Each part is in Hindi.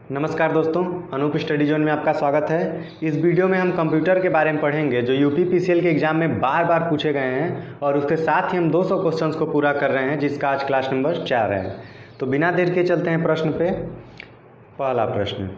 नमस्कार दोस्तों, अनूप स्टडी जोन में आपका स्वागत है। इस वीडियो में हम कंप्यूटर के बारे में पढ़ेंगे जो यूपी पीसीएल के एग्ज़ाम में बार बार पूछे गए हैं और उसके साथ ही हम 200 क्वेश्चंस को पूरा कर रहे हैं, जिसका आज क्लास नंबर 4 है। तो बिना देर के चलते हैं प्रश्न पे। पहला प्रश्न,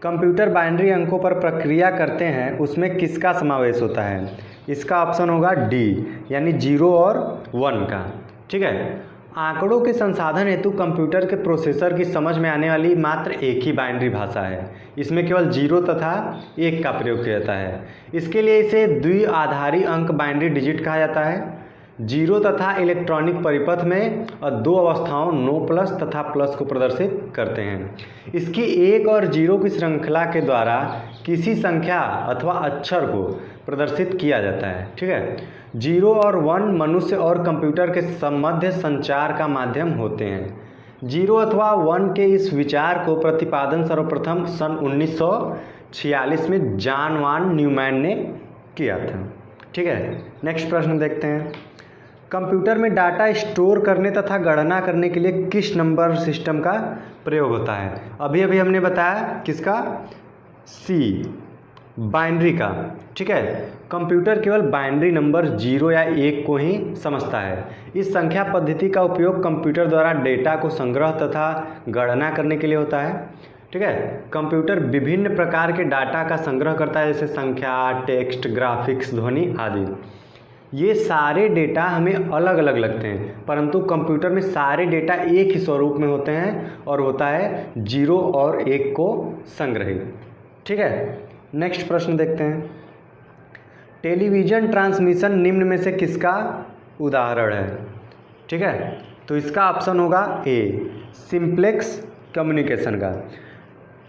कंप्यूटर बाइनरी अंकों पर प्रक्रिया करते हैं, उसमें किसका समावेश होता है? इसका ऑप्शन होगा डी, यानी 0 और 1 का। ठीक है। आंकड़ों के संसाधन हेतु कंप्यूटर के प्रोसेसर की समझ में आने वाली मात्र एक ही बाइनरी भाषा है। इसमें केवल 0 तथा 1 का प्रयोग किया जाता है। इसके लिए इसे द्विआधारी अंक बाइनरी डिजिट कहा जाता है। 0 तथा इलेक्ट्रॉनिक परिपथ में और 2 अवस्थाओं नो प्लस तथा प्लस को प्रदर्शित करते हैं। इसकी 1 और 0 की श्रृंखला के द्वारा किसी संख्या अथवा अक्षर को प्रदर्शित किया जाता है। ठीक है। 0 और 1 मनुष्य और कंप्यूटर के मध्य संचार का माध्यम होते हैं। 0 अथवा 1 के इस विचार को प्रतिपादन सर्वप्रथम सन 1946 में जॉन वान न्यूमैन ने किया था। ठीक है। नेक्स्ट प्रश्न देखते हैं। कंप्यूटर में डाटा स्टोर करने तथा गणना करने के लिए किस नंबर सिस्टम का प्रयोग होता है? अभी हमने बताया किसका, सी, बाइनरी का। ठीक है। कंप्यूटर केवल बाइनरी नंबर 0 या 1 को ही समझता है। इस संख्या पद्धति का उपयोग कंप्यूटर द्वारा डेटा को संग्रह तथा गणना करने के लिए होता है। ठीक है। कंप्यूटर विभिन्न प्रकार के डाटा का संग्रह करता है, जैसे संख्या, टेक्स्ट, ग्राफिक्स, ध्वनि आदि। ये सारे डेटा हमें अलग अलग लगते हैं, परंतु कंप्यूटर में सारे डेटा एक ही स्वरूप में होते हैं और होता है 0 और 1 को संग्रहित। ठीक है। नेक्स्ट प्रश्न देखते हैं। टेलीविज़न ट्रांसमिशन निम्न में से किसका उदाहरण है? ठीक है। तो इसका ऑप्शन होगा ए, सिंप्लेक्स कम्युनिकेशन का।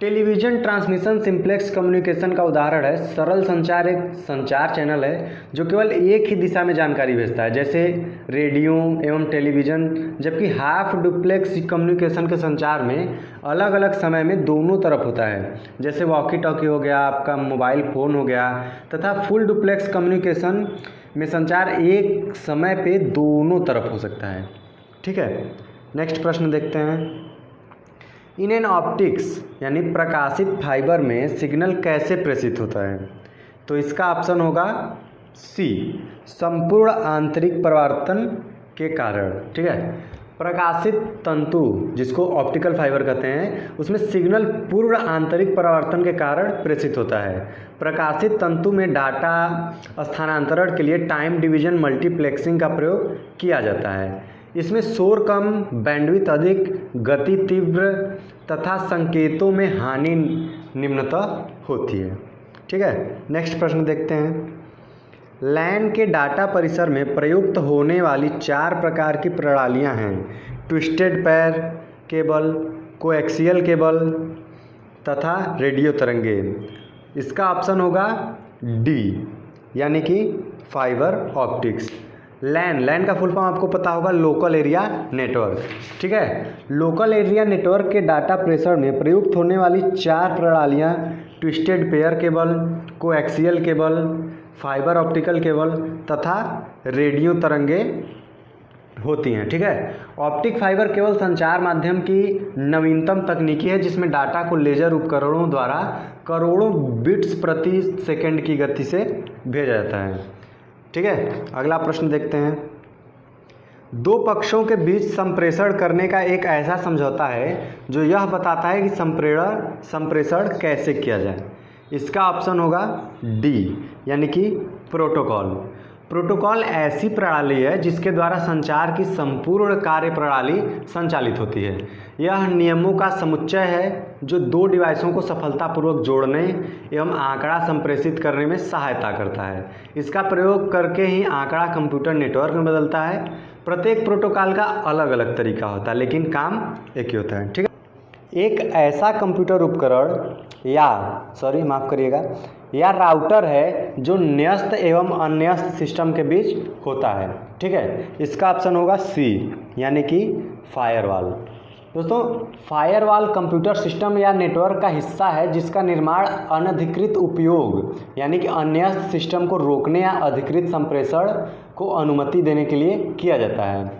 टेलीविज़न ट्रांसमिशन सिंप्लेक्स कम्युनिकेशन का उदाहरण है। सरल संचार एक संचार चैनल है जो केवल एक ही दिशा में जानकारी भेजता है, जैसे रेडियो एवं टेलीविज़न। जबकि हाफ डुप्लेक्स कम्युनिकेशन के संचार में अलग अलग समय में दोनों तरफ होता है, जैसे वॉकी टॉकी हो गया, आपका मोबाइल फ़ोन हो गया। तथा फुल डुप्लेक्स कम्युनिकेशन में संचार एक समय पे दोनों तरफ हो सकता है। ठीक है। नेक्स्ट प्रश्न देखते हैं। इन एन ऑप्टिक्स यानी प्रकाशित फाइबर में सिग्नल कैसे प्रेषित होता है? तो इसका ऑप्शन होगा सी, संपूर्ण आंतरिक परावर्तन के कारण। ठीक है। प्रकाशित तंतु, जिसको ऑप्टिकल फाइबर कहते हैं, उसमें सिग्नल पूर्ण आंतरिक परावर्तन के कारण प्रेषित होता है। प्रकाशित तंतु में डाटा स्थानांतरण के लिए टाइम डिवीजन मल्टीप्लेक्सिंग का प्रयोग किया जाता है। इसमें शोर कम, बैंडविड्थ अधिक, गति तीव्र तथा संकेतों में हानि निम्नतः होती है। ठीक है। नेक्स्ट प्रश्न देखते हैं। लैन के डाटा परिसर में प्रयुक्त होने वाली 4 प्रकार की प्रणालियां हैं: twisted pair cable, coaxial cable तथा रेडियो तरंगे। इसका ऑप्शन होगा डी, यानी कि फाइबर ऑप्टिक्स। लैन का फुल फॉर्म आपको पता होगा, लोकल एरिया नेटवर्क। ठीक है। लोकल एरिया नेटवर्क के डाटा प्रेषण में प्रयुक्त होने वाली 4 प्रणालियाँ twisted pair cable, coaxial cable, fibre optical cable तथा रेडियो तरंगे होती हैं। ठीक है। ऑप्टिक फाइबर केवल संचार माध्यम की नवीनतम तकनीकी है, जिसमें डाटा को लेजर उपकरणों द्वारा करोड़ों बिट्स प्रति सेकंड की गति से भेजा जाता है। ठीक है। अगला प्रश्न देखते हैं। 2 पक्षों के बीच संप्रेषण करने का एक ऐसा समझौता है जो यह बताता है कि संप्रेषण कैसे किया जाए। इसका ऑप्शन होगा डी, यानी कि प्रोटोकॉल। प्रोटोकॉल ऐसी प्रणाली है जिसके द्वारा संचार की संपूर्ण कार्य प्रणाली संचालित होती है। यह नियमों का समुच्चय है जो 2 डिवाइसों को सफलतापूर्वक जोड़ने एवं आंकड़ा संप्रेषित करने में सहायता करता है। इसका प्रयोग करके ही आंकड़ा कंप्यूटर नेटवर्क में बदलता है। प्रत्येक प्रोटोकॉल का अलग अलग तरीका होता है, लेकिन काम एक ही होता है। ठीक है। एक ऐसा कंप्यूटर उपकरण या राउटर है जो न्यस्त एवं अन्यस्त सिस्टम के बीच होता है। ठीक है। इसका ऑप्शन होगा सी, यानी कि फायरवॉल। दोस्तों, फायरवॉल कंप्यूटर सिस्टम या नेटवर्क का हिस्सा है जिसका निर्माण अनधिकृत उपयोग यानी कि अन्यस्त सिस्टम को रोकने या अधिकृत संप्रेषण को अनुमति देने के लिए किया जाता है।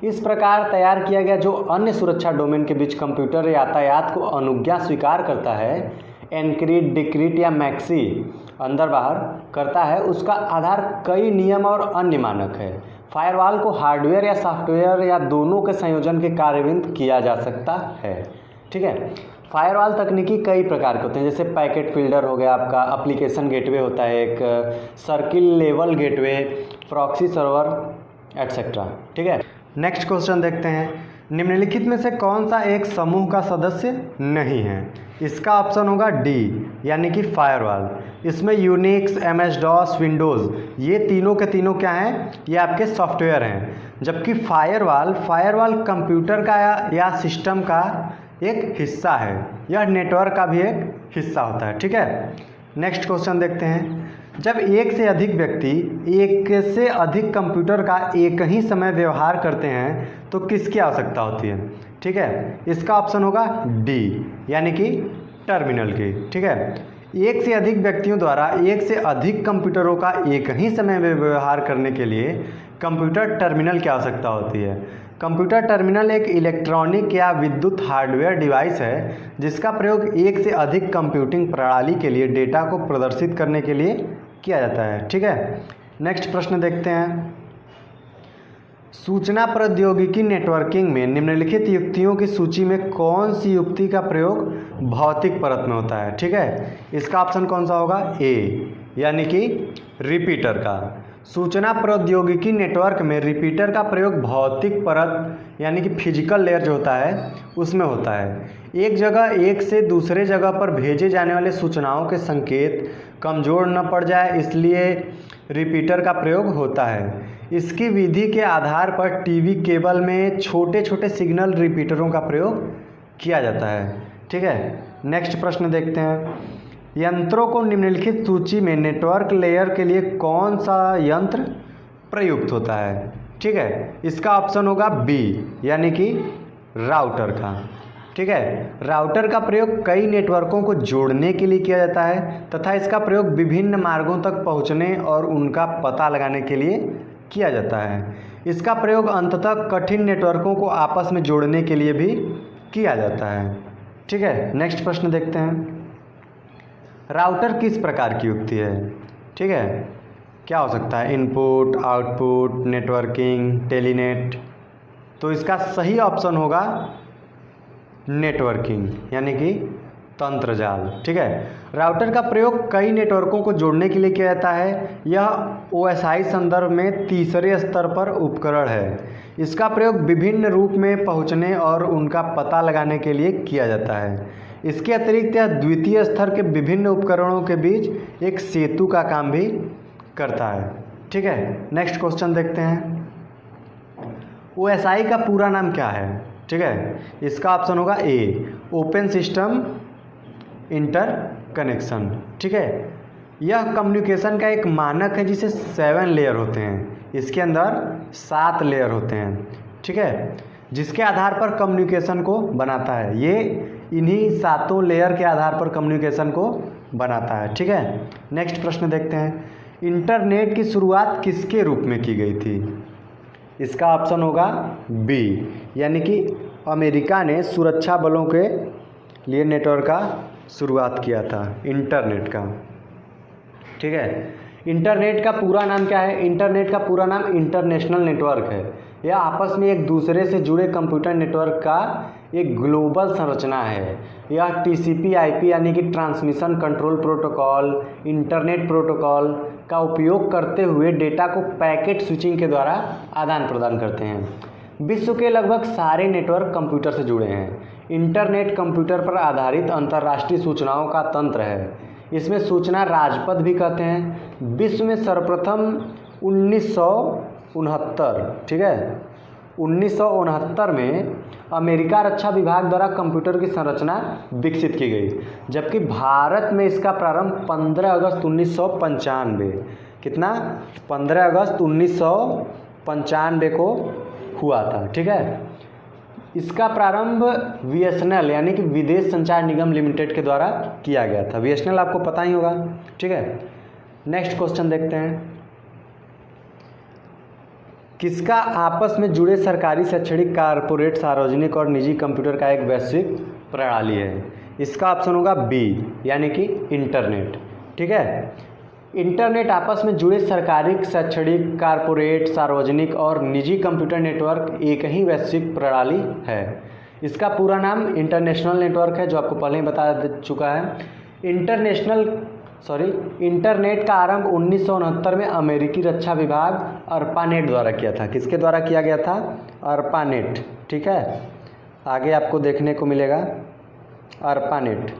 इस प्रकार तैयार किया गया जो अन्य सुरक्षा डोमेन के बीच कंप्यूटर यातायात को अनुज्ञा स्वीकार करता है, एनक्रिप्ट, डिक्रिप्ट या मैक्सी अंदर बाहर करता है, उसका आधार कई नियम और अन्य मानक है। फायरवॉल को हार्डवेयर या सॉफ्टवेयर या दोनों के संयोजन के कार्यान्वित किया जा सकता है। ठीक है, फायरवॉल तकनीकी कई प्रकार के होते हैं, जैसे पैकेट फिल्टर हो गया आपका, एप्लीकेशन गेटवे होता है एक, circle level gateway, proxy server etcetera. ठीक है, नेक्स्ट क्वेश्चन देखते हैं, निम्नलिखित में से कौन सा एक समूह का सदस्य नहीं है? इसका ऑप्शन होगा डी, यानी कि फायरवॉल। इसमें यूनिक्स, एमएस डॉस, विंडोज़ ये तीनों के तीनों क्या हैं? ये आपके सॉफ्टवेयर हैं। जबकि फायरवॉल कंप्यूटर का या सिस्टम का एक हिस्सा है, यह नेटवर्क का भी एक हिस्सा होता है। ठीक है, नेक्स्ट क्वेश्चन देखते हैं, जब एक से अधिक व्यक्ति एक से अधिक कंप्यूटर का एक ही समय व्यवहार करते हैं तो किसकी आवश्यकता होती है? ठीक है, इसका ऑप्शन होगा डी, यानी कि टर्मिनल की। ठीक है, एक से अधिक व्यक्तियों द्वारा एक से अधिक कंप्यूटरों का एक ही समय में व्यवहार करने के लिए कंप्यूटर टर्मिनल की आवश्यकता होती है। कंप्यूटर टर्मिनल एक इलेक्ट्रॉनिक या विद्युत हार्डवेयर डिवाइस है जिसका प्रयोग एक से अधिक कंप्यूटिंग प्रणाली के लिए डेटा को प्रदर्शित करने के लिए किया जाता है। ठीक है, नेक्स्ट प्रश्न देखते हैं, सूचना प्रौद्योगिकी नेटवर्किंग में निम्नलिखित युक्तियों की सूची में कौन सी युक्ति का प्रयोग भौतिक परत में होता है? ठीक है, इसका ऑप्शन कौन सा होगा? ए, यानी कि रिपीटर का। सूचना प्रौद्योगिकी नेटवर्क में रिपीटर का प्रयोग भौतिक परत यानी कि फिजिकल लेयर जो होता है उसमें होता है। एक जगह एक से दूसरे जगह पर भेजे जाने वाले सूचनाओं के संकेत कमज़ोर न पड़ जाए इसलिए रिपीटर का प्रयोग होता है। इसकी विधि के आधार पर टीवी केबल में छोटे छोटे सिग्नल रिपीटरों का प्रयोग किया जाता है। ठीक है, नेक्स्ट प्रश्न देखते हैं, यंत्रों को निम्नलिखित सूची में नेटवर्क लेयर के लिए कौन सा यंत्र प्रयुक्त होता है? ठीक है, इसका ऑप्शन होगा बी, यानी कि राउटर का। ठीक है, राउटर का प्रयोग कई नेटवर्कों को जोड़ने के लिए किया जाता है तथा इसका प्रयोग विभिन्न मार्गों तक पहुंचने और उनका पता लगाने के लिए किया जाता है। इसका प्रयोग अंततः कठिन नेटवर्कों को आपस में जोड़ने के लिए भी किया जाता है। ठीक है, नेक्स्ट प्रश्न देखते हैं, राउटर किस प्रकार की युक्ति है? ठीक है, क्या हो सकता है? Input, output, networking, telnet. तो इसका सही ऑप्शन होगा नेटवर्किंग, यानी कि तंत्र जाल। ठीक है, राउटर का प्रयोग कई नेटवर्कों को जोड़ने के लिए किया जाता है। यह OSI संदर्भ में तीसरे स्तर पर उपकरण है। इसका प्रयोग विभिन्न रूप में पहुंचने और उनका पता लगाने के लिए किया जाता है। इसके अतिरिक्त यह द्वितीय स्तर के विभिन्न उपकरणों के बीच एक सेतु का काम भी करता है। ठीक है, नेक्स्ट क्वेश्चन देखते हैं, OSI का पूरा नाम क्या है? ठीक है, इसका ऑप्शन होगा ए, ओपन सिस्टम इंटर कनेक्शन। ठीक है, यह कम्युनिकेशन का एक मानक है जिसे 7 लेयर होते हैं। इसके अंदर 7 लेयर होते हैं। ठीक है, जिसके आधार पर कम्युनिकेशन को बनाता है। ये इन्हीं 7 लेयर के आधार पर कम्युनिकेशन को बनाता है। ठीक है, नेक्स्ट प्रश्न देखते हैं, इंटरनेट की शुरुआत किसके रूप में की गई थी? इसका ऑप्शन होगा बी, यानी कि अमेरिका ने सुरक्षा बलों के लिए नेटवर्क का शुरुआत किया था, इंटरनेट का। ठीक है, इंटरनेट का पूरा नाम क्या है? इंटरनेट का पूरा नाम इंटरनेशनल नेटवर्क है। यह आपस में एक दूसरे से जुड़े कंप्यूटर नेटवर्क का एक ग्लोबल संरचना है। यह TCP/IP यानी कि transmission control protocol, internet protocol का उपयोग करते हुए डेटा को पैकेट स्विचिंग के द्वारा आदान प्रदान करते हैं। विश्व के लगभग सारे नेटवर्क कंप्यूटर से जुड़े हैं। इंटरनेट कंप्यूटर पर आधारित अंतर्राष्ट्रीय सूचनाओं का तंत्र है। इसमें सूचना राजपथ भी कहते हैं। विश्व में सर्वप्रथम 1969, ठीक है, 1969 में अमेरिका रक्षा विभाग द्वारा कंप्यूटर की संरचना विकसित की गई, जबकि भारत में इसका प्रारंभ 15 अगस्त 1995 कितना 15 अगस्त 1995 को हुआ था। ठीक है, इसका प्रारंभ BSNL यानी कि विदेश संचार निगम लिमिटेड के द्वारा किया गया था। BSNL आपको पता ही होगा। ठीक है, नेक्स्ट क्वेश्चन देखते हैं, किसका आपस में जुड़े सरकारी, शैक्षणिक, कारपोरेट, सार्वजनिक और निजी कंप्यूटर का एक वैश्विक प्रणाली है? इसका ऑप्शन होगा बी, यानी कि इंटरनेट। ठीक है, इंटरनेट आपस में जुड़े सरकारी, शैक्षणिक, कारपोरेट, सार्वजनिक और निजी कंप्यूटर नेटवर्क एक ही वैश्विक प्रणाली है। इसका पूरा नाम इंटरनेशनल नेटवर्क है, जो आपको पहले ही बता चुका है। इंटरनेट का आरंभ 1969 में अमेरिकी रक्षा विभाग ARPANET द्वारा किया था। किसके द्वारा किया गया था? ARPANET। ठीक है, आगे आपको देखने को मिलेगा ARPANET,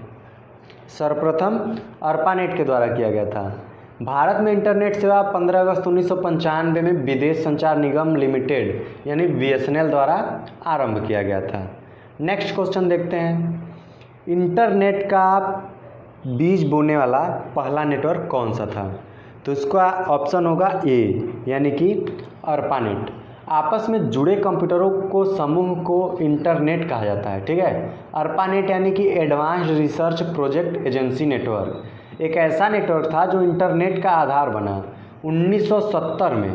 सर्वप्रथम ARPANET के द्वारा किया गया था। भारत में इंटरनेट सेवा 15 अगस्त 1995 में विदेश संचार निगम लिमिटेड यानी BSNL द्वारा आरंभ किया गया था। नेक्स्ट क्वेश्चन देखते हैं, इंटरनेट का बीज बोने वाला पहला नेटवर्क कौन सा था? तो इसका ऑप्शन होगा ए, यानी कि ARPANET। आपस में जुड़े कंप्यूटरों को समूह को इंटरनेट कहा जाता है। ठीक है, ARPANET यानी कि advanced research project agency network एक ऐसा नेटवर्क था जो इंटरनेट का आधार बना। 1970 में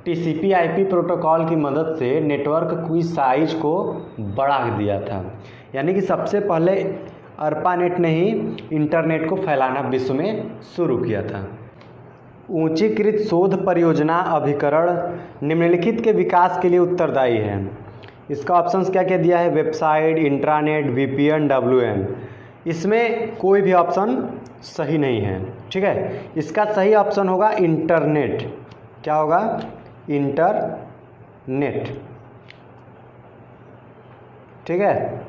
TCP/IP प्रोटोकॉल की मदद से नेटवर्क की साइज को बढ़ा दिया था, यानी कि सबसे पहले ARPANET ने ही इंटरनेट को फैलाना विश्व में शुरू किया था। ऊंचीकृत शोध परियोजना अभिकरण निम्नलिखित के विकास के लिए उत्तरदायी है। इसका ऑप्शंस क्या क्या दिया है? Website, intranet, VPN, WM। इसमें कोई भी ऑप्शन सही नहीं है। ठीक है, इसका सही ऑप्शन होगा इंटरनेट। क्या होगा? इंटरनेट। ठीक है,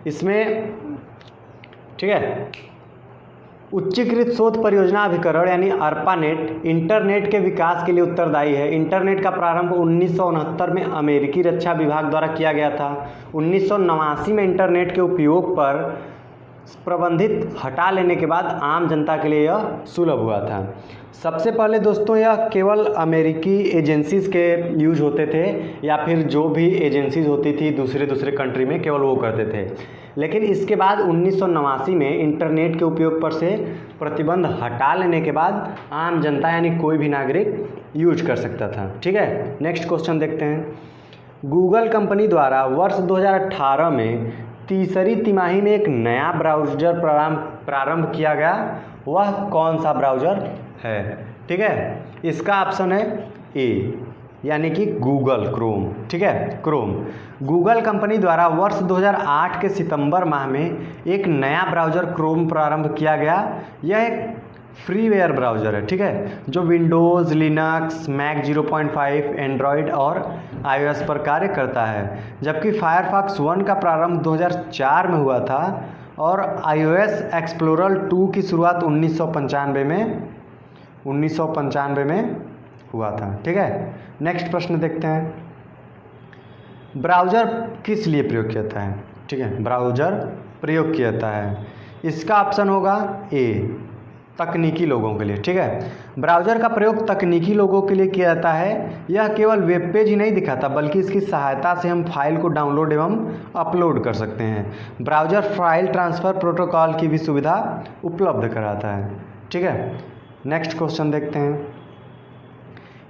इसमें ठीक है, उच्चीकृत शोध परियोजना अभिकरण यानी ARPANET इंटरनेट के विकास के लिए उत्तरदायी है। इंटरनेट का प्रारंभ 1969 में अमेरिकी रक्षा विभाग द्वारा किया गया था। 1989 में इंटरनेट के उपयोग पर प्रतिबंधित हटा लेने के बाद आम जनता के लिए यह सुलभ हुआ था। सबसे पहले दोस्तों यह केवल अमेरिकी एजेंसीज़ के यूज होते थे, या फिर जो भी एजेंसीज़ होती थी दूसरे कंट्री में केवल वो करते थे। लेकिन इसके बाद 1989 में इंटरनेट के उपयोग पर से प्रतिबंध हटा लेने के बाद आम जनता यानी कोई भी नागरिक यूज कर सकता था। ठीक है, नेक्स्ट क्वेश्चन देखते हैं, गूगल कंपनी द्वारा वर्ष 2018 में तीसरी तिमाही में एक नया ब्राउज़र प्रारंभ किया गया, वह कौन सा ब्राउज़र है? ठीक है, इसका ऑप्शन है ए, यानी कि गूगल क्रोम। ठीक है, क्रोम। गूगल कंपनी द्वारा वर्ष 2008 के सितंबर माह में एक नया ब्राउज़र क्रोम प्रारंभ किया गया। यह एक फ्रीवेयर ब्राउज़र है। ठीक है, जो विंडोज़, लिनक्स, मैक 0.5, एंड्रॉयड और iOS पर कार्य करता है, जबकि फायरफॉक्स 1 का प्रारंभ 2004 में हुआ था और iOS एक्सप्लोरर 2 की शुरुआत 1995 में हुआ था। ठीक है, नेक्स्ट प्रश्न देखते हैं, ब्राउज़र किस लिए प्रयोग किया जाता है? ठीक है, ब्राउज़र प्रयोग किया जाता है, इसका ऑप्शन होगा ए, तकनीकी लोगों के लिए। ठीक है, ब्राउज़र का प्रयोग तकनीकी लोगों के लिए किया जाता है। यह केवल वेब पेज ही नहीं दिखाता, बल्कि इसकी सहायता से हम फाइल को डाउनलोड एवं अपलोड कर सकते हैं। ब्राउज़र फाइल ट्रांसफ़र प्रोटोकॉल की भी सुविधा उपलब्ध कराता है। ठीक है, नेक्स्ट क्वेश्चन देखते हैं,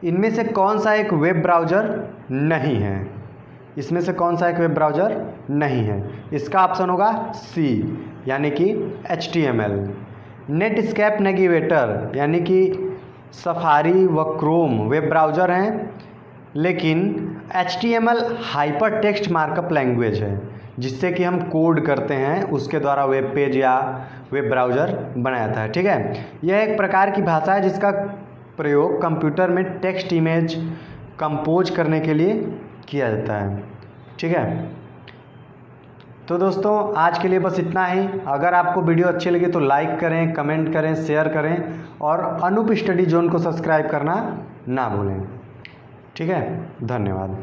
इनमें से कौन सा एक वेब ब्राउज़र नहीं है? इसमें से कौन सा एक वेब ब्राउज़र नहीं है? इसका ऑप्शन होगा सी, यानी कि HTML। नेटस्केप नेविगेटर यानी कि सफारी व क्रोम वेब ब्राउज़र हैं, लेकिन HTML hyper text markup language है, जिससे कि हम कोड करते हैं, उसके द्वारा वेब पेज या वेब ब्राउज़र बनाया जाता है। ठीक है, यह एक प्रकार की भाषा है जिसका प्रयोग कंप्यूटर में टेक्स्ट इमेज कंपोज करने के लिए किया जाता है। ठीक है, तो दोस्तों आज के लिए बस इतना ही। अगर आपको वीडियो अच्छी लगी तो लाइक करें, कमेंट करें, शेयर करें और अनूप स्टडी जोन को सब्सक्राइब करना ना भूलें। ठीक है, धन्यवाद।